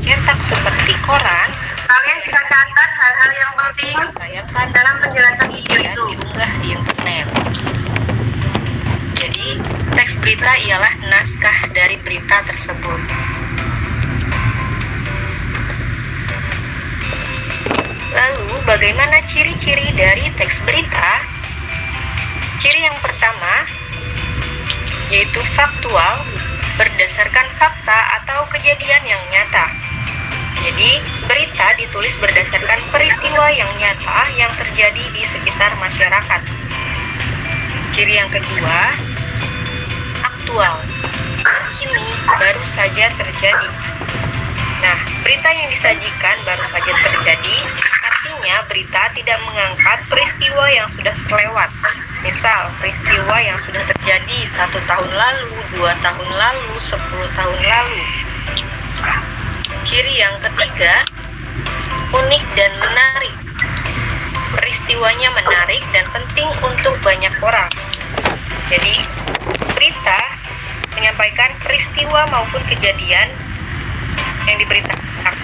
Cetak seperti koran. Kalian bisa catat hal-hal yang penting dalam penjelasan video itu. Diunggah di internet. Jadi, teks berita ialah naskah dari berita tersebut. Lalu, bagaimana ciri-ciri dari teks berita? Ciri yang pertama yaitu faktual, berdasarkan fakta atau kejadian yang nyata. Jadi, berita ditulis berdasarkan peristiwa yang nyata yang terjadi di sekitar masyarakat. Ciri yang kedua, aktual, kini baru saja terjadi. Nah, berita yang disajikan baru saja terjadi, artinya berita tidak mengangkat peristiwa yang sudah terlewat. Misal, peristiwa yang sudah terjadi 1 tahun lalu, 2 tahun lalu, 10 tahun lalu. Ciri yang ketiga, unik dan menarik. Peristiwanya menarik dan penting untuk banyak orang. Jadi, berita menyampaikan peristiwa maupun kejadian yang diberitakan,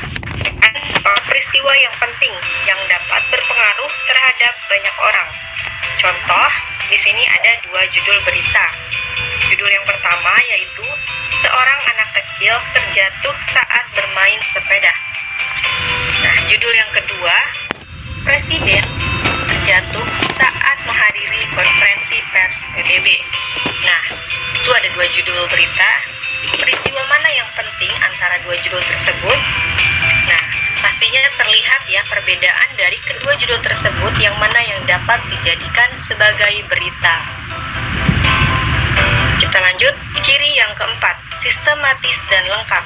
peristiwa yang penting yang dapat berpengaruh terhadap banyak orang. Contoh, di sini ada 2 judul berita. Judul yang pertama yaitu seorang anak kecil terjatuh saat bermain sepeda. Nah, judul yang kedua, Presiden terjatuh saat menghadiri konferensi pers PBB. Nah, itu ada 2 judul berita. Peristiwa mana yang penting antara 2 judul tersebut? Nah, pastinya terlihat ya perbedaan dari kedua judul tersebut yang mana yang dapat dijadikan sebagai berita. Kita lanjut, ciri yang keempat, sistematis dan lengkap.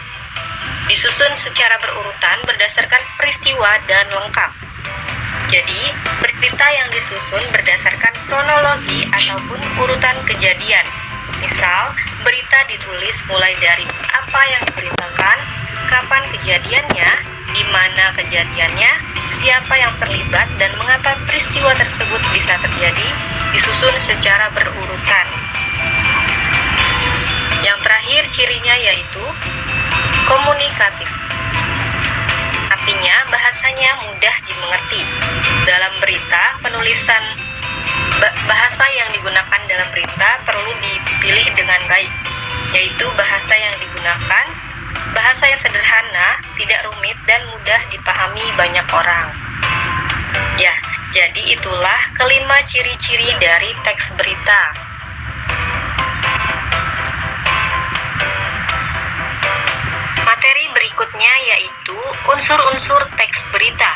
Disusun secara berurutan berdasarkan peristiwa dan lengkap. Jadi, berita yang disusun berdasarkan kronologi ataupun urutan kejadian. Misal, berita ditulis mulai dari apa yang diberitakan, kapan kejadiannya, di mana kejadiannya, siapa yang terlibat, dan mengapa peristiwa tersebut bisa terjadi, disusun secara berurutan. Yang terakhir cirinya yaitu komunikatif. Artinya bahasanya mudah dimengerti. Dalam berita, penulisan bahasa yang digunakan dalam berita perlu dipilih dengan baik, yaitu bahasa yang digunakan, bahasa yang sederhana, tidak rumit, dan mudah dipahami banyak orang. Ya, jadi itulah kelima ciri-ciri dari teks berita. Materi berikutnya yaitu unsur-unsur teks berita.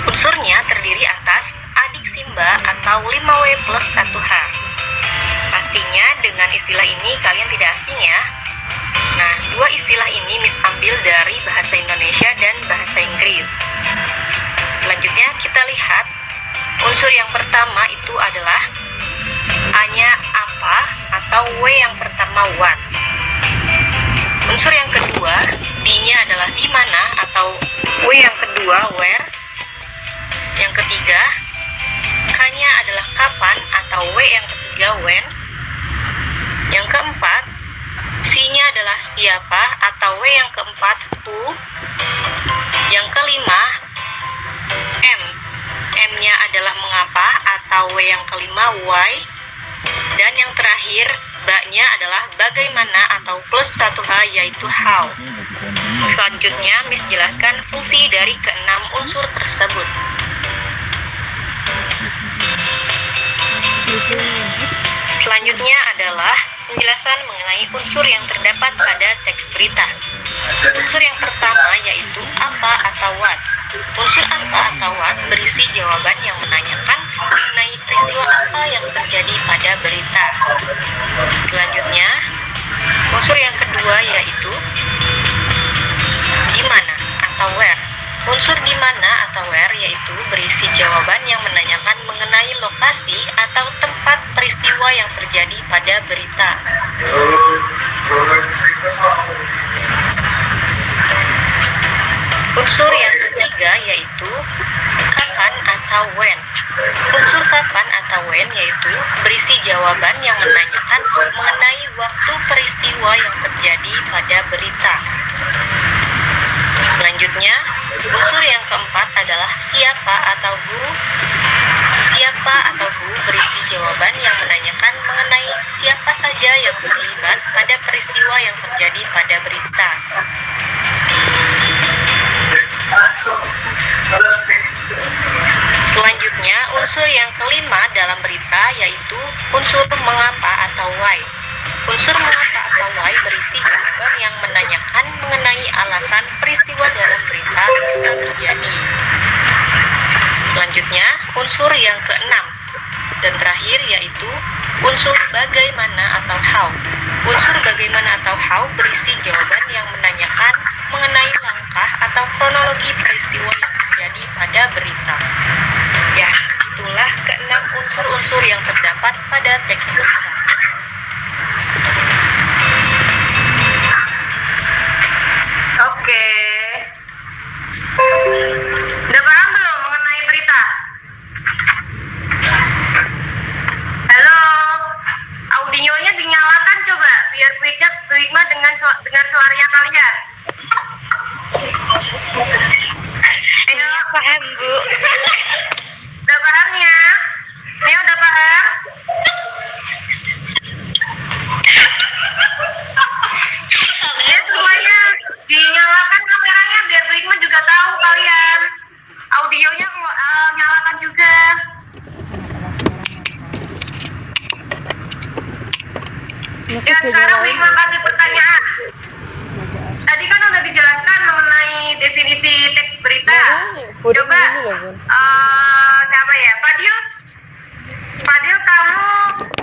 Unsurnya terdiri atas adik simba atau 5W plus 1H. Pastinya dengan istilah ini kalian tidak asing ya. Nah, 2 istilah ini Miss ambil dari bahasa Indonesia dan bahasa Inggris. Selanjutnya kita lihat unsur yang pertama itu adalah A-nya apa atau W yang pertama what. Unsur yang kedua, D-nya adalah di mana atau W yang kedua where. Yang ketiga, K-nya adalah kapan atau W yang ketiga when. Yang keempat, C-nya adalah siapa atau W yang keempat who. Yang kelima, M. M-nya adalah mengapa atau W yang kelima why. Dan yang terakhir, B-nya adalah bagaimana atau plus 1H yaitu how. Selanjutnya, Miss jelaskan fungsi dari keenam unsur tersebut. Selanjutnya adalah penjelasan mengenai unsur yang terdapat pada teks berita. Unsur yang pertama yaitu apa atau what. Unsur apa atau what berisi jawaban yang menanyakan mengenai peristiwa apa yang terjadi pada berita. Selanjutnya, unsur yang kedua yaitu di mana atau where. ketiga yaitu kapan atau when. Unsur kapan atau when yaitu berisi jawaban yang menanyakan mengenai waktu peristiwa yang terjadi pada berita. Selanjutnya, unsur yang keempat adalah siapa atau who. Siapa atau who berisi jawaban yang menanyakan mengenai siapa saja yang terlibat pada peristiwa yang terjadi pada berita. Selanjutnya, unsur yang kelima dalam berita yaitu unsur mengapa atau why. Unsur mengapa atau why berisi jawaban yang menanyakan mengenai alasan peristiwa dalam berita bisa terjadi. Selanjutnya, unsur yang keenam dan terakhir yaitu unsur bagaimana atau how. Unsur bagaimana atau how berisi jawaban yang menanyakan mengenai langkah atau kronologi peristiwa yang terjadi pada berita. Ya, itulah keenam unsur-unsur yang terdapat pada teks berita. Oke. Udah paham belum mengenai berita? Halo, audionya dinyalakan coba biar Bu Hikma dengar suaranya kalian. Ayo, Paham, Bu. udah paham ya? Ayo, udah paham? Ya, semuanya dinyalakan kameranya biar Bu Hikma juga tahu kalian. Audionya nyalakan juga. Ya, sekarang Bu Hikma kasih pertanyaan. Tadi kan udah dijelaskan mengenai definisi teks berita. Coba, siapa ya? Fadil, kamu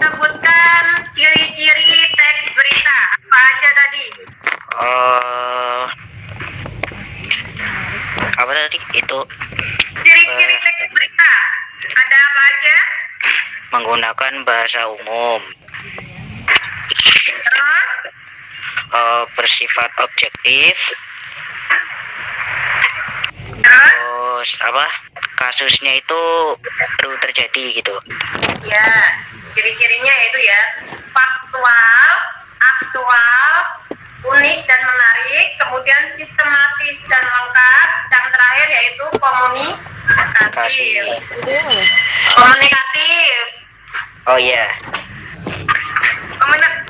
sebutkan ciri-ciri teks berita. Apa aja tadi? Apa tadi itu? Ciri-ciri teks berita. Ada apa aja? Menggunakan bahasa umum, Terus? bersifat objektif, Terus? terus apa? Kasusnya itu baru terjadi gitu. Ya, ciri-cirinya yaitu ya faktual, aktual, unik dan menarik, kemudian sistematis dan lengkap, dan terakhir yaitu komunikatif. Komunikatif. Oh iya,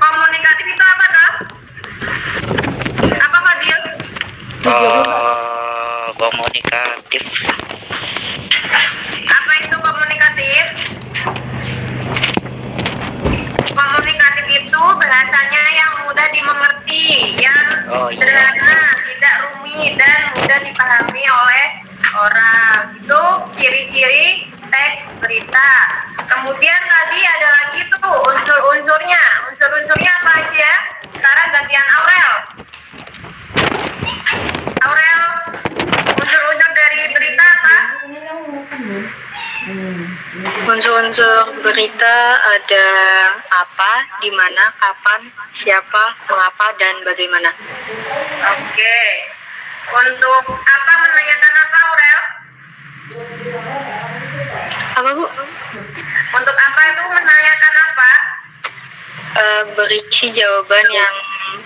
Komunikatif itu apa toh? Apa Fadil? komunikatif. Apa itu komunikatif? Komunikatif itu bahasanya yang mudah dimengerti, yang sederhana, tidak rumit dan mudah dipahami oleh orang. Itu ciri-ciri teks berita. Kemudian tadi ada lagi tuh unsur-unsurnya. Unsur-unsurnya apa aja? Sekarang gantian Aurel. Aurel, unsur-unsur dari berita apa? Unsur-unsur berita ada apa, di mana, kapan, siapa, mengapa, dan bagaimana. Oke. Untuk apa menanyakan apa, Aurel? Apa, Bu? Untuk apa itu menanyakan apa? Berisi jawaban yang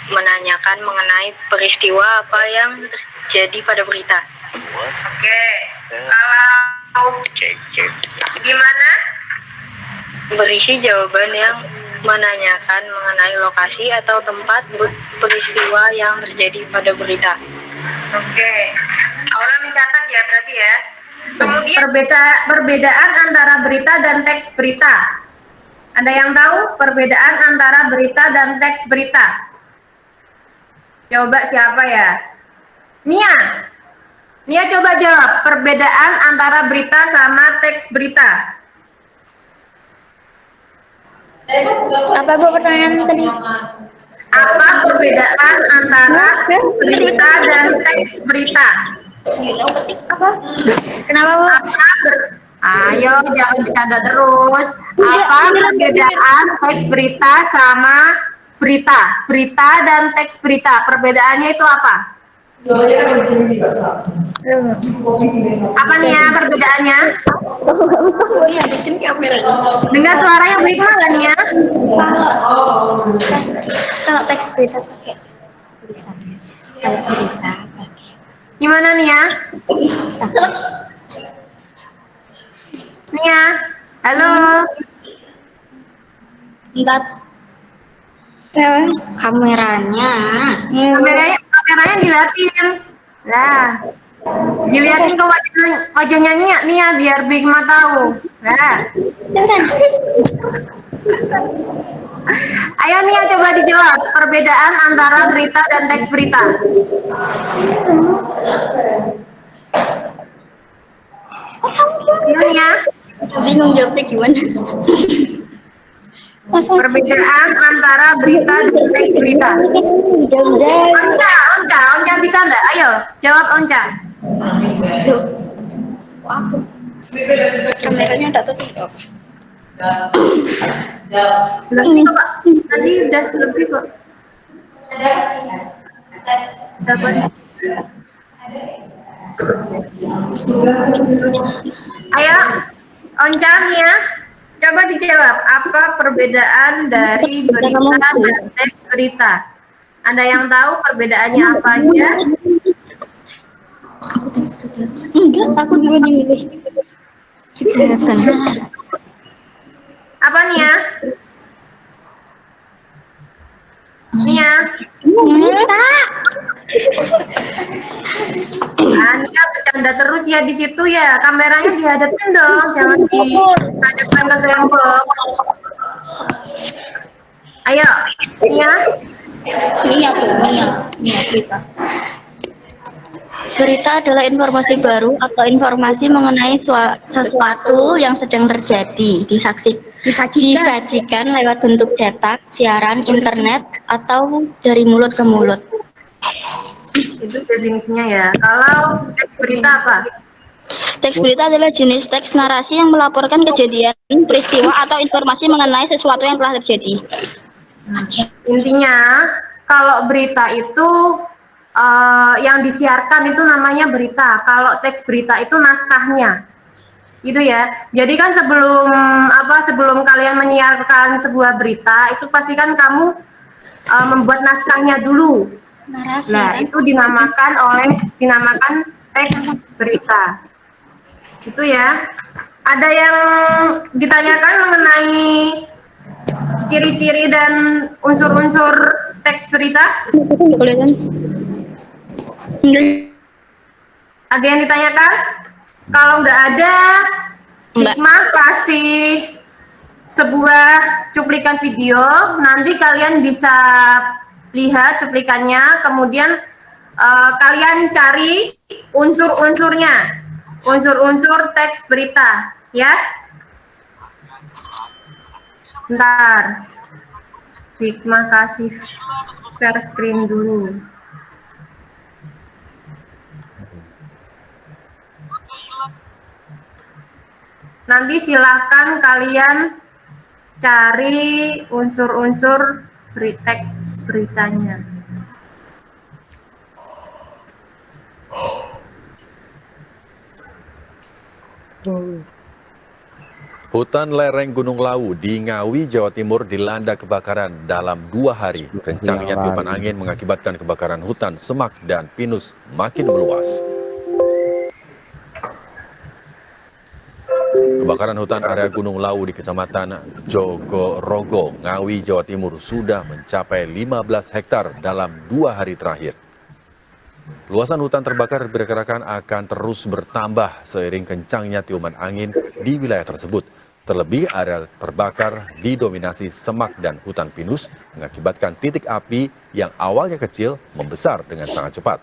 menanyakan mengenai peristiwa apa yang terjadi pada berita. Oke. Kalau gimana? Berisi jawaban yang menanyakan mengenai lokasi atau tempat peristiwa yang terjadi pada berita. Oke. Aurel mencatat ya berarti ya. Kemudian Perbedaan antara berita dan teks berita. Ada yang tahu perbedaan antara berita dan teks berita? Coba siapa ya? Nia. Nia coba jawab perbedaan antara berita sama teks berita. Apa Bu pertanyaan tadi? Apa perbedaan antara berita dan teks berita? Apa? Kenapa Bu? Ayo jangan bercanda terus. Apa perbedaan teks berita sama berita? Berita dan teks berita, perbedaannya itu apa? Apa nih ya perbedaannya? Dengar suaranya Brigma nggak nih ya? Kalau teks berita pakai tulisannya. Kalau berita pakai Gimana nih ya? Nih ya, halo. entar kameranya. Kameranya diliatin. Lah, diliatin ke wajahnya nih ya biar Brigma tahu. Nah, ayo nih ya coba dijawab perbedaan antara berita dan teks berita. Ini ya, Bingung jawabnya gimana? perbedaan antara berita dan teks berita. Onca bisa enggak? Ayo, jawab Onca. Kameranya tak tutup. Lebih kok, Pak. Tadi udah lebih kok. Dapat. Ayo, Onca nih ya. Coba dijawab, apa perbedaan dari berita dan teks berita? Ada yang tahu perbedaannya apa aja? Enggak, aku dulu dimilih. Kejahatan. Apa nih ya? Nih ya. Ania bercanda terus ya di situ ya. Kameranya dihadapin dong, jangan dihadapkan ke tembok. Ayo, Nia. Mia berita. Berita adalah informasi baru atau informasi mengenai sesuatu yang sedang terjadi, disajikan lewat bentuk cetak, siaran, internet, atau dari mulut ke mulut. Itu definisinya ya. Kalau teks berita apa? Teks berita adalah jenis teks narasi yang melaporkan kejadian, peristiwa, atau informasi mengenai sesuatu yang telah terjadi. Intinya, kalau berita itu yang disiarkan itu namanya berita. Kalau teks berita itu naskahnya, gitu ya. Jadi kan sebelum kalian menyiarkan sebuah berita, itu pastikan kamu membuat naskahnya dulu. Narasi. Nah, itu dinamakan teks berita. Itu ya. Ada yang ditanyakan mengenai ciri-ciri dan unsur-unsur teks berita? Ada yang ditanyakan? Kalau nggak ada, Hikmah kasih sebuah cuplikan video. Nanti kalian bisa lihat cuplikannya. Kemudian kalian cari unsur-unsurnya, unsur-unsur teks berita, ya. Bentar, Hikmah kasih share screen dulu. Nanti silakan kalian cari unsur-unsur teks beritanya. Hutan lereng Gunung Lawu di Ngawi, Jawa Timur dilanda kebakaran dalam 2 hari. Kencangnya tiupan angin mengakibatkan kebakaran hutan, semak, dan pinus makin meluas. Kebakaran hutan area Gunung Lawu di Kecamatan Jogorogo, Ngawi, Jawa Timur sudah mencapai 15 hektar dalam 2 hari terakhir. Luasan hutan terbakar diperkirakan akan terus bertambah seiring kencangnya tiupan angin di wilayah tersebut. Terlebih area terbakar didominasi semak dan hutan pinus mengakibatkan titik api yang awalnya kecil membesar dengan sangat cepat.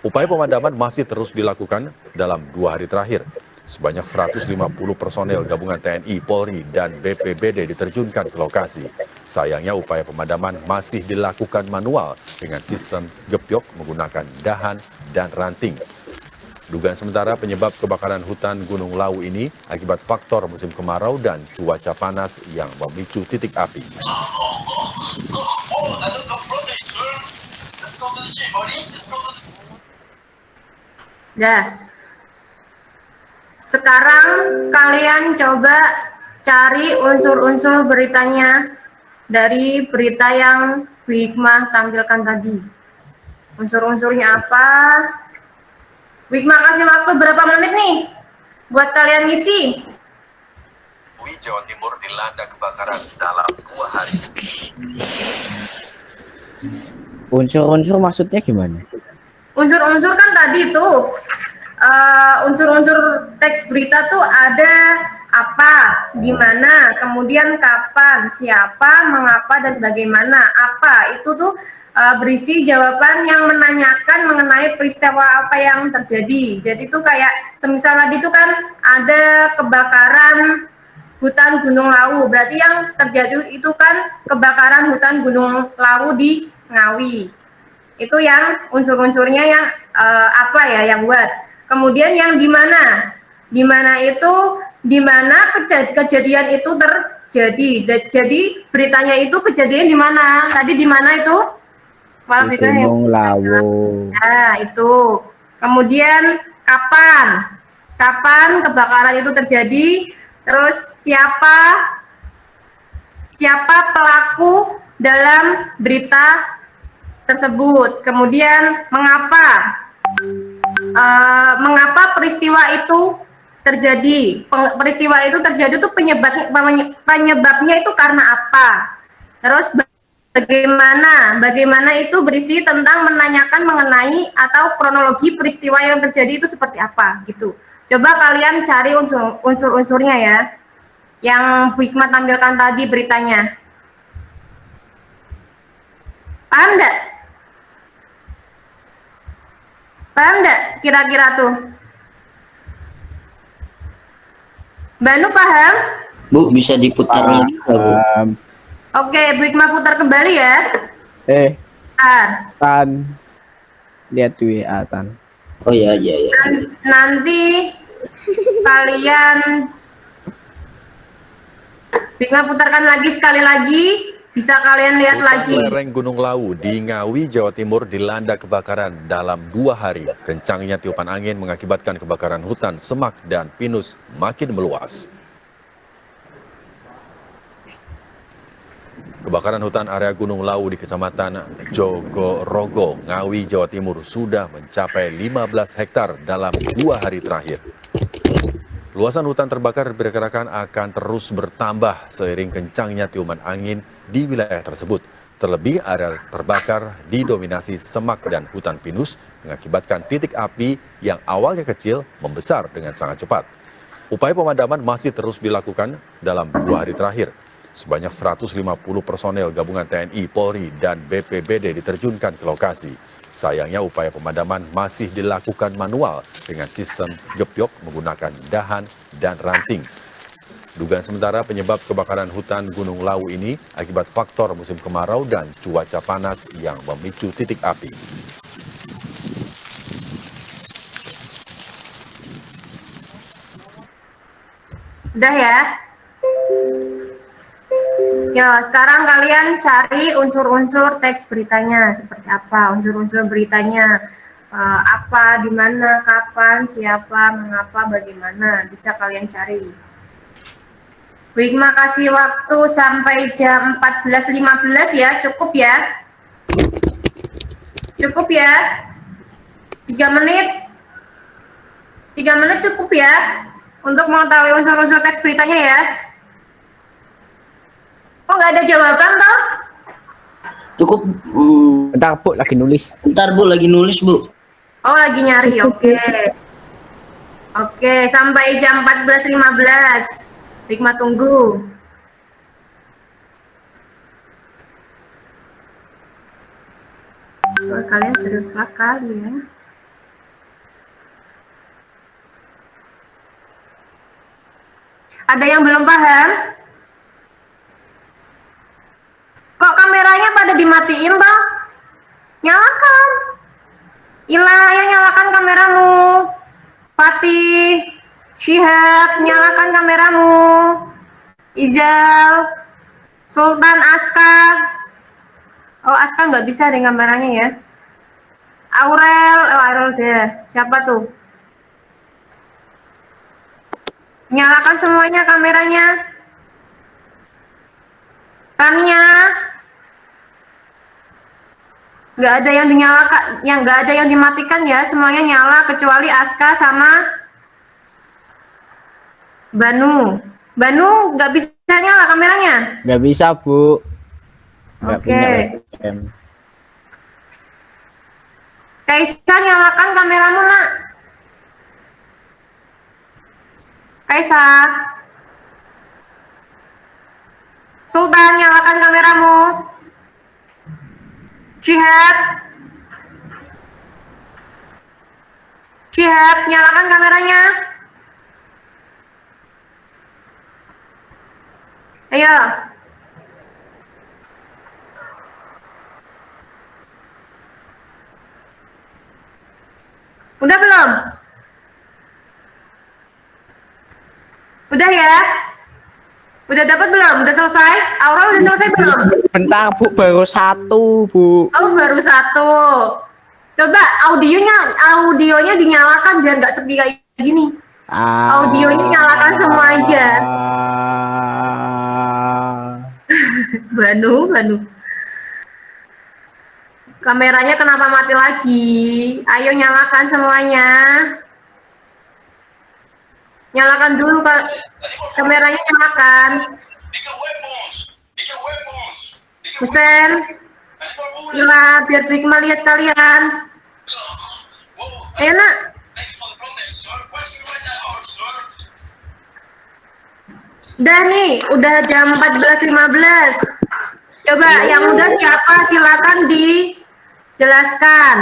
Upaya pemadaman masih terus dilakukan dalam 2 hari terakhir. Sebanyak 150 personel gabungan TNI, Polri, dan BPBD diterjunkan ke lokasi. Sayangnya upaya pemadaman masih dilakukan manual dengan sistem gepyok menggunakan dahan dan ranting. Dugaan sementara penyebab kebakaran hutan Gunung Lawu ini akibat faktor musim kemarau dan cuaca panas yang memicu titik api. Dah. Sekarang kalian coba cari unsur-unsur beritanya dari berita yang Bu Hikmah tampilkan tadi. Unsur-unsurnya apa? Bu Hikmah kasih waktu berapa menit nih buat kalian ngisi? UI Jawa Timur dilanda kebakaran dalam 2 hari. Unsur-unsur maksudnya gimana? Unsur-unsur kan tadi tuh unsur-unsur teks berita tuh ada apa, di mana, kemudian kapan, siapa, mengapa, dan bagaimana. Apa itu tuh berisi jawaban yang menanyakan mengenai peristiwa apa yang terjadi. Jadi tuh kayak semisal tadi tuh kan ada kebakaran hutan Gunung Lawu, berarti yang terjadi itu kan kebakaran hutan Gunung Lawu di Ngawi. Itu yang unsur-unsurnya yang apa ya yang buat. Kemudian yang di mana? Di mana itu di mana kejadian itu terjadi. Jadi beritanya itu kejadian di mana? Tadi di mana itu? Di Gunung Lawu. Nah, itu. Kemudian kapan? Kapan kebakaran itu terjadi? Terus siapa pelaku dalam berita tersebut? Kemudian mengapa? Mengapa peristiwa itu terjadi? Peristiwa itu terjadi tuh penyebabnya itu karena apa? Terus bagaimana itu berisi tentang menanyakan mengenai atau kronologi peristiwa yang terjadi itu seperti apa gitu. Coba kalian cari unsur-unsurnya ya, yang Bu Hikmah tampilkan tadi beritanya. Paham nggak? Paham nggak kira-kira tuh? Banu paham? Bu, bisa diputar lagi nggak, Bu? Oke, Bu Hikmah putar kembali ya. Tan. Lihat di WA, Tan. Oh ya, ya, ya. Nanti kalian Bu Hikmah putarkan lagi sekali lagi. Bisa kalian lihat lagi. Lereng Gunung Lawu di Ngawi, Jawa Timur dilanda kebakaran dalam 2 hari. Kencangnya tiupan angin mengakibatkan kebakaran hutan, semak, dan pinus makin meluas. Kebakaran hutan area Gunung Lawu di Kecamatan Jogorogo, Ngawi, Jawa Timur sudah mencapai 15 hektar dalam 2 hari terakhir. Luasan hutan terbakar diperkirakan akan terus bertambah seiring kencangnya tiupan angin di wilayah tersebut. Terlebih area terbakar didominasi semak dan hutan pinus mengakibatkan titik api yang awalnya kecil membesar dengan sangat cepat. Upaya pemadaman masih terus dilakukan dalam 2 hari terakhir. Sebanyak 150 personel gabungan TNI, Polri, dan BPBD diterjunkan ke lokasi. Sayangnya upaya pemadaman masih dilakukan manual dengan sistem gepyok menggunakan dahan dan ranting. Dugaan sementara penyebab kebakaran hutan Gunung Lawu ini akibat faktor musim kemarau dan cuaca panas yang memicu titik api. Udah ya? Ya, sekarang kalian cari unsur-unsur teks beritanya seperti apa, unsur-unsur beritanya apa, di mana, kapan, siapa, mengapa, bagaimana, bisa kalian cari. Bu Hikmah kasih waktu sampai jam 14.15 ya, cukup ya? Cukup ya? 3 menit? 3 menit cukup ya? Untuk mengetahui unsur-unsur teks beritanya ya? Oh, nggak ada jawaban toh? Cukup. Bentar, Bu, lagi nulis. Bentar, Bu, lagi nulis, Bu. Oh, lagi nyari. Oke. Oke, sampai jam 14.15. Hikmah tunggu. Oh, kalian serius sekali ya. Ada yang belum paham? Kok kameranya pada dimatiin, Bang? Nyalakan. Ila, yang nyalakan kameramu. Fatih, Syihab, nyalakan kameramu. Izal, Sultan, Aska. Oh, Aska nggak bisa dengan kameranya ya. Aurel, oh Aurel deh. Siapa tuh? Nyalakan semuanya kameranya. Tania. Nggak ada yang dinyalakan, nggak ada yang dimatikan ya, semuanya nyala kecuali Aska sama Banu. Banu nggak bisa nyala kameranya. Nggak bisa, Bu. Nggak Oke. punya webcam. Kaisa, nyalakan kameramu, Nak. Kaisa. Sultan, nyalakan kameramu. Syihab. Syihab, nyalakan kameranya. Ayo. Udah belum? Udah ya? Udah dapat belum? Udah selesai? Aura udah selesai belum? Bentar, Bu, baru satu, Bu. Oh, baru satu. Coba audionya dinyalakan biar nggak sepi kayak gini. Audionya nyalakan semua aja. Banu. Kameranya kenapa mati lagi? Ayo nyalakan semuanya. Nyalakan dulu, Pak. Kameranya nyalakan. Husen. Gila, biar Brigma lihat kalian. Ayo, Nak. Udah nih, udah jam 14.15. Coba yang udah siapa silakan dijelaskan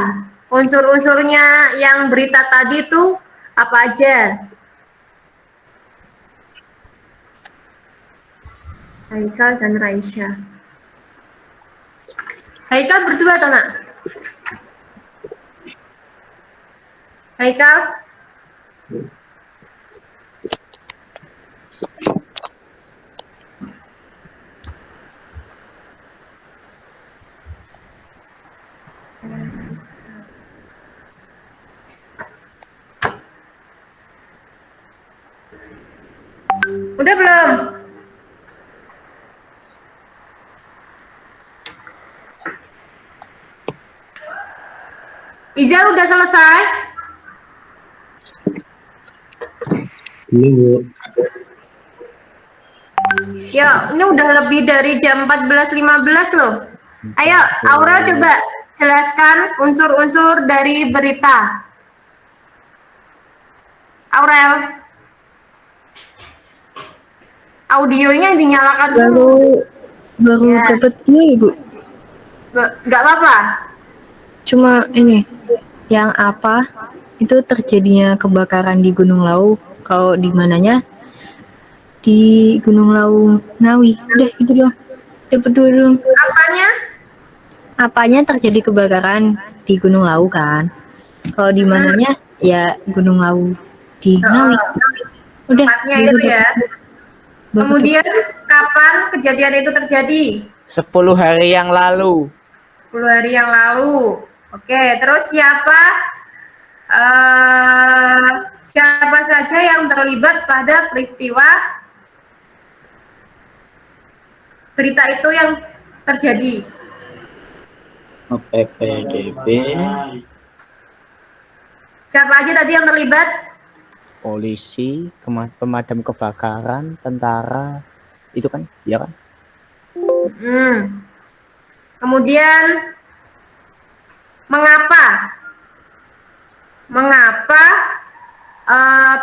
unsur-unsurnya yang berita tadi tuh apa aja. Haikal dan Raisya. Haikal berdua atau Nak? Haikal? Udah belum? Izal udah selesai? Belum, Bu. Ya, ini udah lebih dari jam 14.15 loh. Ayo, Aura coba jelaskan unsur-unsur dari berita. Aurel. Audionya dinyalakan dulu. Baru Ya. dapat ini, Bu. Nggak apa-apa. Cuma ini yang apa itu terjadinya kebakaran di Gunung Lau. Kalau di mananya di Gunung Lau Ngawi. Udah itu doang. Dapat dulu dong. Apanya? Apanya terjadi kebakaran di Gunung Lau kan? Kalau di mananya ya Gunung Lau di Ngawi. Udah. Tempatnya itu ya. Kemudian kapan kejadian itu terjadi? 10 hari yang lalu. 10 hari yang lalu. Oke, terus siapa saja yang terlibat pada peristiwa berita itu yang terjadi? PPDB. Siapa aja tadi yang terlibat? Polisi, pemadam kebakaran, tentara. Itu kan, ya kan? Kemudian mengapa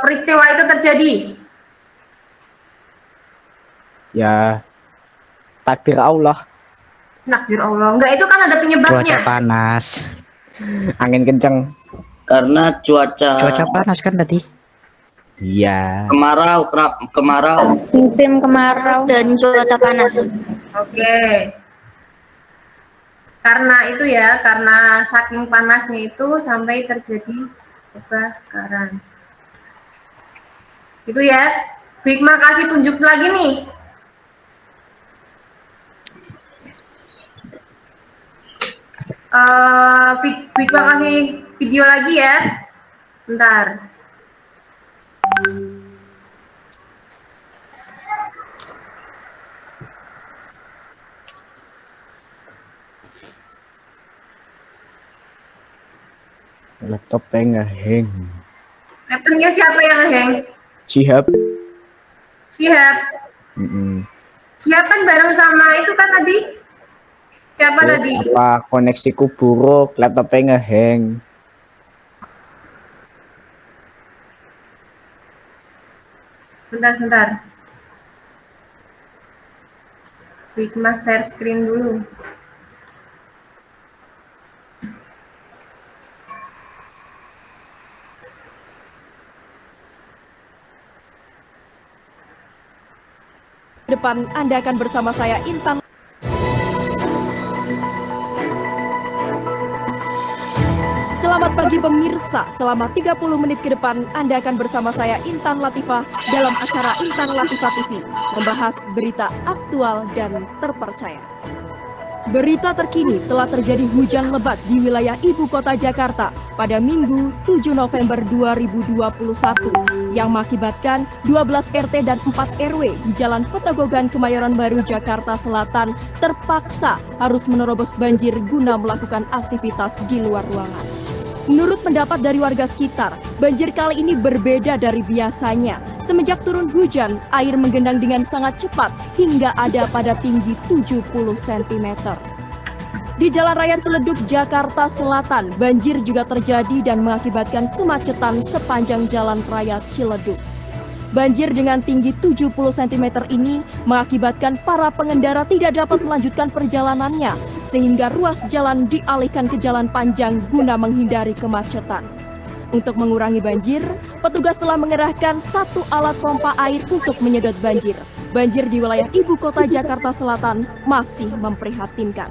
peristiwa itu terjadi? Ya, takdir Allah. Nakdir Allah. Enggak, itu kan ada penyebabnya. panas. Angin kenceng. Karena cuaca panas kan tadi. Iya. kemarau. Musim kemarau dan cuaca panas. Oke. Karena itu ya, karena saking panasnya itu sampai terjadi kebakaran. Itu ya. Bigma kasih tunjuk lagi nih. Bigma kasih video lagi ya. Bentar. Laptopnya ngeheng. Laptopnya siapa yang ngeheng? Cihap. Siap. Siapan bareng sama itu kan tadi? Siapa Terus tadi? apa koneksiku buruk, laptopnya ngeheng. Bentar. Wikma share screen dulu. Depan Anda akan bersama saya Intan. Selamat pagi pemirsa, selama 30 menit ke depan Anda akan bersama saya Intan Latifah dalam acara Intan Latifah TV, membahas berita aktual dan terpercaya. Berita terkini telah terjadi hujan lebat di wilayah ibu kota Jakarta pada Minggu 7 November 2021 yang mengakibatkan 12 RT dan 4 RW di Jalan Petogogan Kemayoran Baru Jakarta Selatan terpaksa harus menerobos banjir guna melakukan aktivitas di luar ruangan. Menurut pendapat dari warga sekitar, banjir kali ini berbeda dari biasanya. Semenjak turun hujan, air menggenang dengan sangat cepat hingga ada pada tinggi 70 cm. Di Jalan Raya Ciledug, Jakarta Selatan, banjir juga terjadi dan mengakibatkan kemacetan sepanjang Jalan Raya Ciledug. Banjir dengan tinggi 70 cm ini mengakibatkan para pengendara tidak dapat melanjutkan perjalanannya, sehingga ruas jalan dialihkan ke jalan panjang guna menghindari kemacetan. Untuk mengurangi banjir, petugas telah mengerahkan 1 alat pompa air untuk menyedot banjir. Banjir di wilayah ibu kota Jakarta Selatan masih memprihatinkan.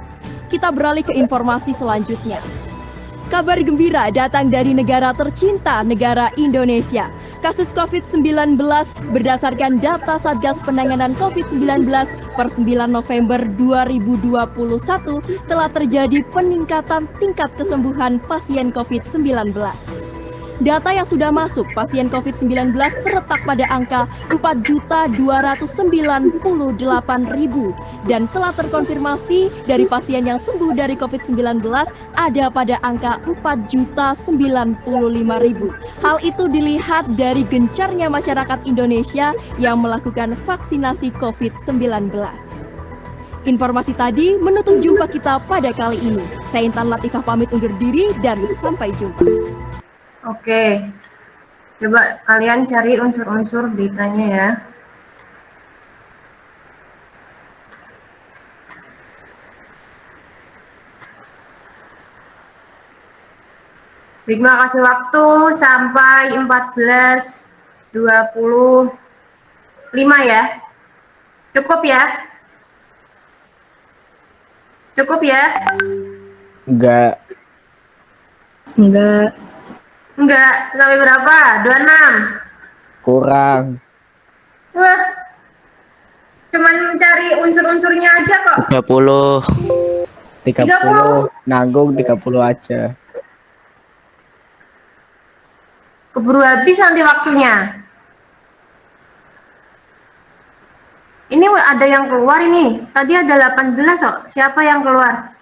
Kita beralih ke informasi selanjutnya. Kabar gembira datang dari negara tercinta, negara Indonesia. Kasus COVID-19 berdasarkan data Satgas Penanganan COVID-19 per 9 November 2021 telah terjadi peningkatan tingkat kesembuhan pasien COVID-19. Data yang sudah masuk pasien COVID-19 terletak pada angka 4.298.000 dan telah terkonfirmasi dari pasien yang sembuh dari COVID-19 ada pada angka 4.095.000. Hal itu dilihat dari gencarnya masyarakat Indonesia yang melakukan vaksinasi COVID-19. Informasi tadi menutup jumpa kita pada kali ini. Saya Intan Latifah pamit undur diri dan sampai jumpa. Oke, coba kalian cari unsur-unsur beritanya ya. Bigma kasih waktu sampai 14.25 ya. Cukup ya? Cukup ya? Enggak. Enggak, sampai berapa? 26? Kurang. Wah, cuman mencari unsur-unsurnya aja kok. 30. Nanggung 30 aja. Keburu habis nanti waktunya. Ini ada yang keluar ini. Tadi ada 18 kok. Siapa yang keluar?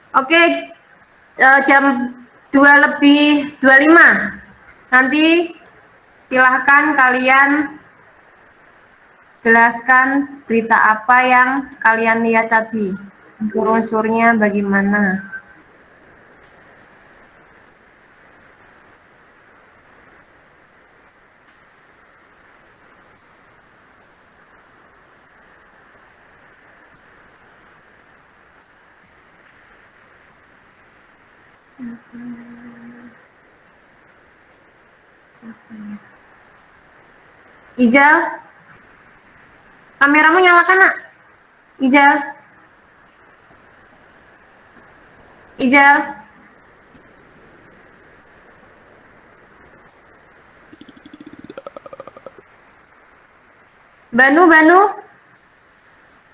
Oke, jam 2:25. Nanti silahkan kalian jelaskan berita apa yang kalian lihat tadi. Unsur-unsurnya bagaimana. Izal, kameramu nyalakan nak? Izal, Banu,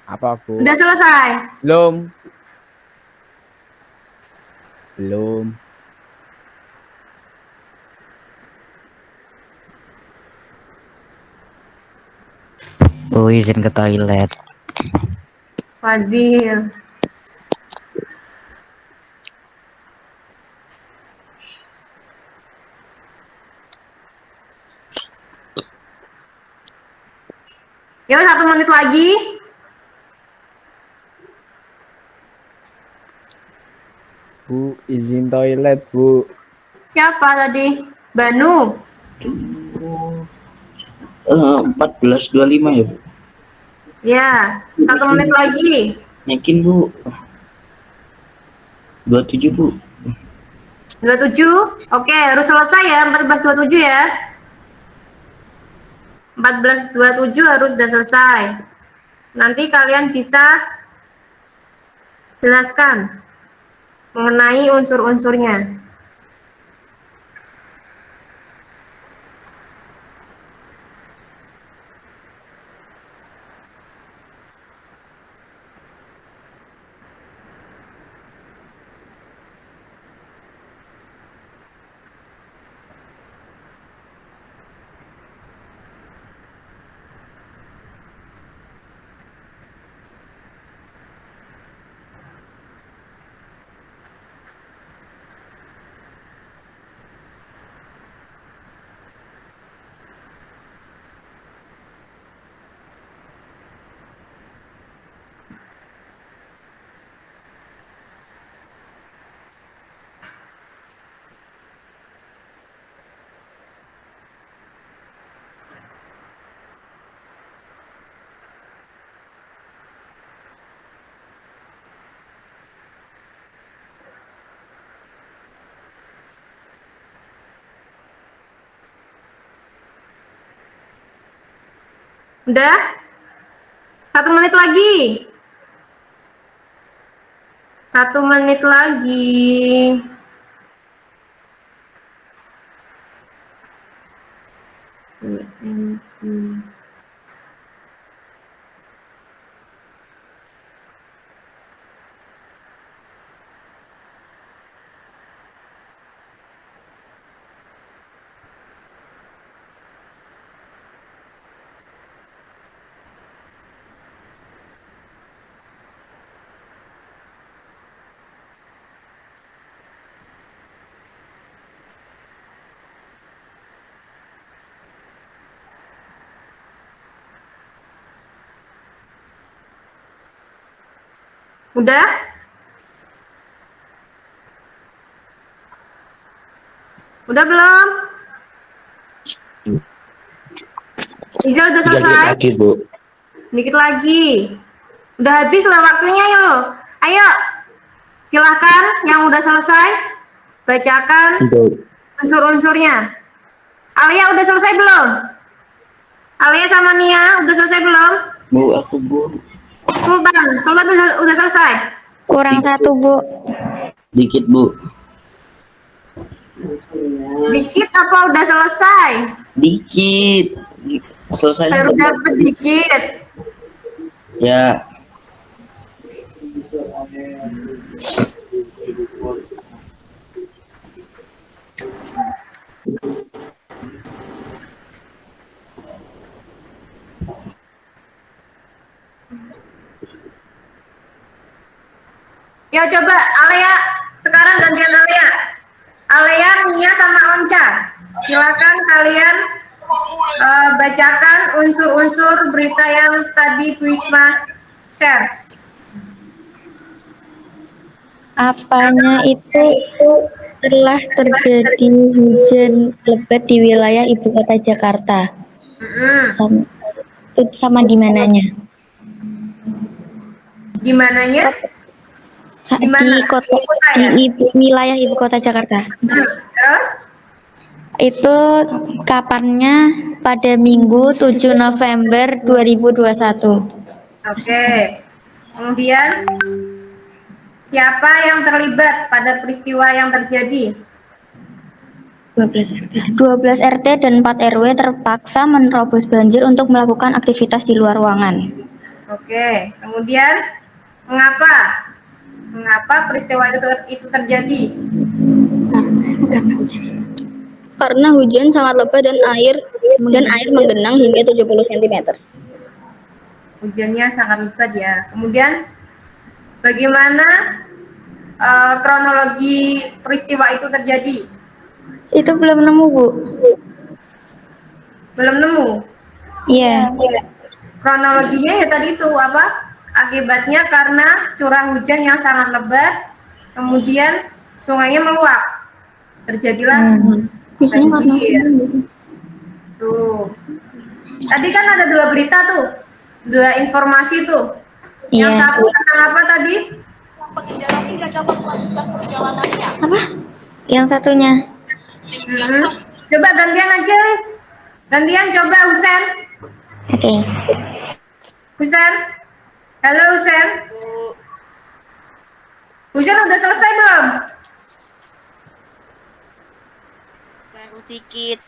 Apa, Bu? udah selesai? Belum. Bu, izin ke toilet. Fadil. Yuk 1 menit lagi. Bu, izin toilet, Bu. Siapa tadi? Banu. 14.25 ya, Bu? Ya, 1 menit lagi. Yakin, Bu? 27, Bu. 27. Oke, harus selesai ya 14.27 ya. 14.27 harus sudah selesai. Nanti kalian bisa jelaskan mengenai unsur-unsurnya. Udah? 1 menit lagi. 1 menit lagi. Udah? Udah belum? Izal udah selesai? Lagi, Bu. Dikit lagi. Udah habis lah waktunya yuk. Ayo. Silahkan yang udah selesai bacakan unsur-unsurnya. Alia udah selesai belum? Alia sama Nia udah selesai belum? Bu, aku, Bu. Sultan udah selesai? Kurang 1, Bu. Dikit, Bu. Dikit apa udah selesai? Dikit. Selesai. Baru dapet dikit. Ya. Ya coba Alia, sekarang gantian Alia. Alia, Nia sama Onca. Silakan kalian bacakan unsur-unsur berita yang tadi Bu Hikmah share. Apanya itu telah terjadi hujan lebat di wilayah ibu kota Jakarta. Sama di mananya? Di mananya? Di kota, di wilayah ibu kota Jakarta. Terus? Itu kapannya pada Minggu 7 November 2021. Oke. Kemudian siapa yang terlibat pada peristiwa yang terjadi? 12 RT dan 4 RW terpaksa menerobos banjir untuk melakukan aktivitas di luar ruangan. Oke. Kemudian mengapa peristiwa itu terjadi? Karena hujan sangat lebat dan air menggenang hingga 70 cm. Hujannya sangat lebat ya. Kemudian bagaimana kronologi peristiwa itu terjadi? Itu belum nemu, Bu. Belum nemu. Iya. Kronologinya ya tadi itu apa? Akibatnya karena curah hujan yang sangat lebat, kemudian sungainya meluap. Terjadilah Biasanya karena banjir. Tuh. Tadi kan ada 2 berita tuh. 2 informasi tuh. Yang Iya. satu tentang apa tadi? Apa? Yang satunya. Coba gantian aja, Lis. Gantian coba Husen. Oke. Husen. Halo Husen. Husen udah selesai belum? Baru dikit.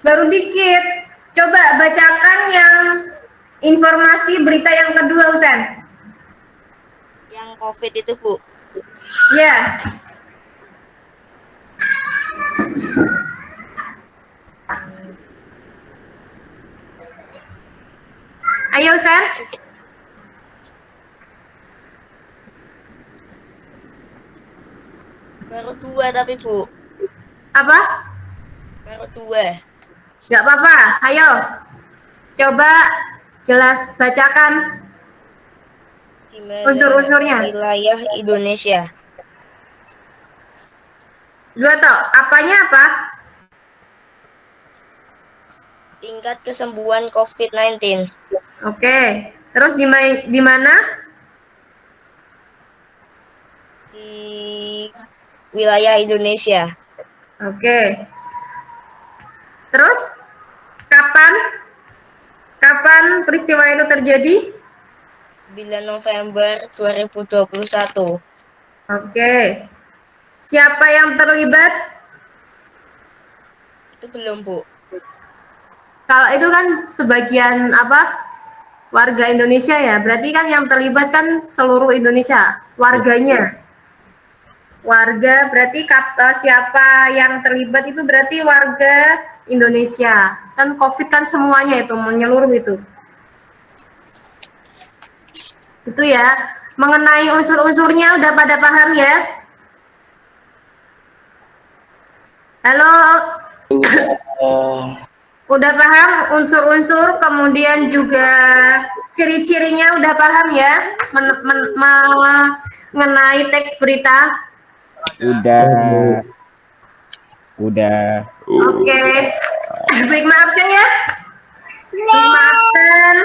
Baru dikit. Coba bacakan yang informasi berita yang kedua, Husen. Yang COVID itu, Bu. Ya. Ayo, Husen. Baru 2 tapi, Bu. Apa? Baru 2. Gak apa-apa. Ayo. Coba jelas bacakan Di mana unsur-unsurnya. wilayah Indonesia? 2 toh. Apanya apa? Tingkat kesembuhan COVID-19. Oke. Terus di mana? Di wilayah Indonesia. Oke. Terus kapan? Kapan peristiwa itu terjadi? 9 November 2021. Oke. Siapa yang terlibat? Itu belum, Bu. Kalau itu kan sebagian apa? Warga Indonesia ya. Berarti kan yang terlibat kan seluruh Indonesia, warganya. Warga berarti siapa yang terlibat itu berarti warga Indonesia. Kan COVID kan semuanya itu menyeluruh itu. Itu ya. Mengenai unsur-unsurnya udah pada paham ya? Halo. Udah paham unsur-unsur, kemudian juga ciri-cirinya udah paham ya? Mengenai teks berita. Udah. Oke. Baik, maaf ya. Maafkan.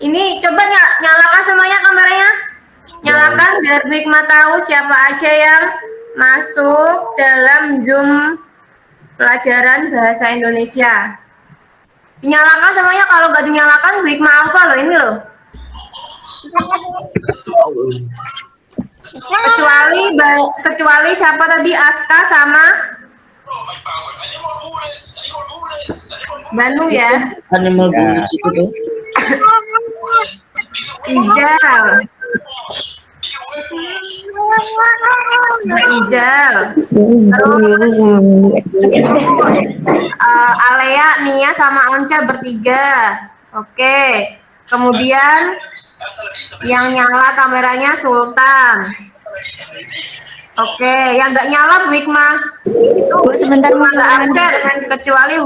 Ini coba nyalakan semuanya kameranya. Nyalakan biar Bigma tahu siapa aja yang masuk dalam Zoom pelajaran bahasa Indonesia. Dinyalakan semuanya, kalau nggak dinyalakan Bigma Alpha loh ini loh. Kecuali siapa tadi, Aska sama Banu ya. Animal Bullies itu tuh. Izal. Izal. Terus Alea, Nia sama Onca bertiga. Oke. Kemudian yang nyala kameranya Sultan. Oke, yang nggak nyala Bu Hikmah itu sebentar nggak absen kecuali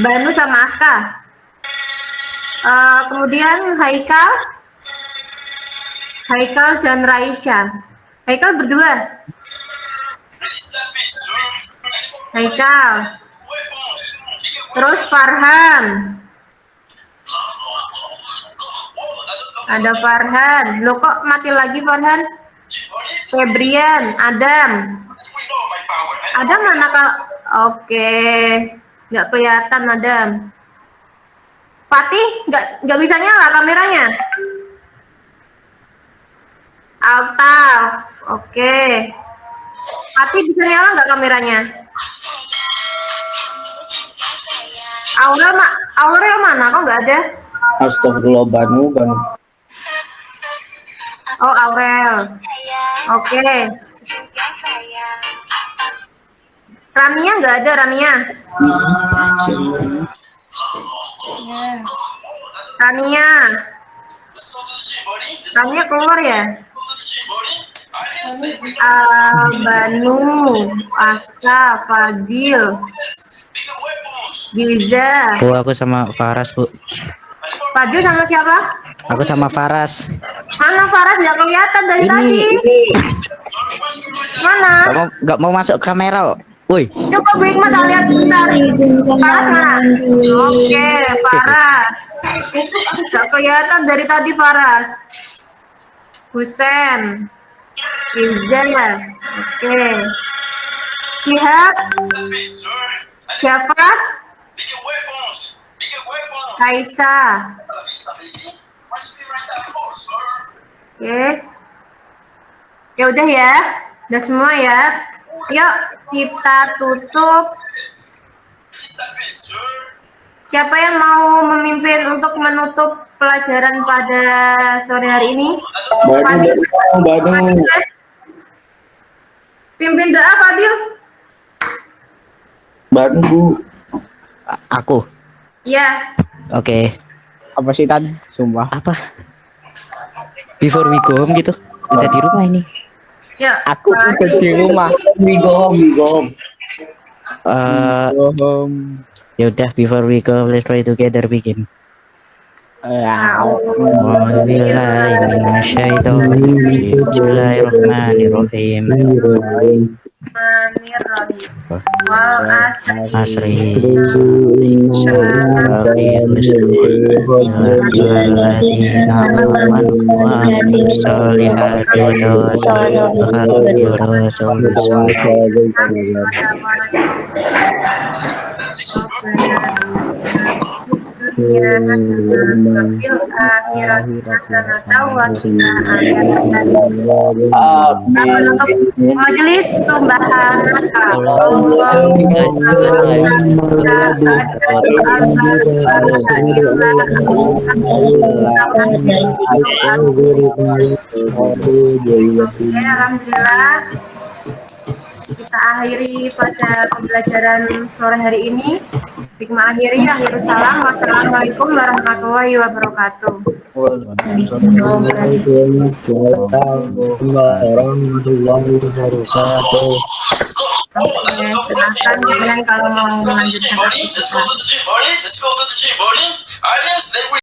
Banu sama Aska. Kemudian Haikal dan Raisya. Haikal berdua. Haikal. Terus Farhan. Ada Farhan. Loh kok mati lagi Farhan? Febrian, Adam. Adam mana Kak? Oke. Nggak kelihatan Adam. Fatih nggak bisa nyala kameranya. Altaf. Oke. Fatih bisa nyala nggak kameranya? Aurel mana? Kok nggak ada? Astagfirullah, Banu. Oh, Aurel. Oke. Rania nggak ada, Rania. Tania. Tania keluar ya? Banu, Aska, Fadil, Giza. Bu, aku sama Faras, Bu. Fadil sama siapa? Aku sama Faras. Mana Farah? Nggak kelihatan dari tadi. Mana? Nggak mau masuk kamera. Woi, Coba Bu Hikmah tak lihat sebentar. Faras mana? Oke, Faras. Nggak kelihatan dari tadi Faras. Husen. Giza. Oke. Lihat. Syafas. Kaisa. Oke. Ya udah ya. Udah semua ya. Yuk kita tutup. Siapa yang mau memimpin untuk menutup pelajaran pada sore hari ini? Fadil. Fadil, ya? Pimpin doa Fadil. Banu, Bu. aku. Iya. Oke. Apa sih Tan? Sumpah. Apa? Before we go home gitu. Udah di rumah ini. Ya. Aku udah di rumah. We go home. Ya udah, before we go, let's pray together, begin. Bismillahirrahmanirrahim. Wal asri. Majelis subhanaka alhamdulillah kita akhiri pada pembelajaran sore hari ini. Hikmah akhiri, akhirul salam. Wassalamualaikum warahmatullahi wabarakatuh. Oke, silahkan kalian kalau mau melanjutkan aktivitas.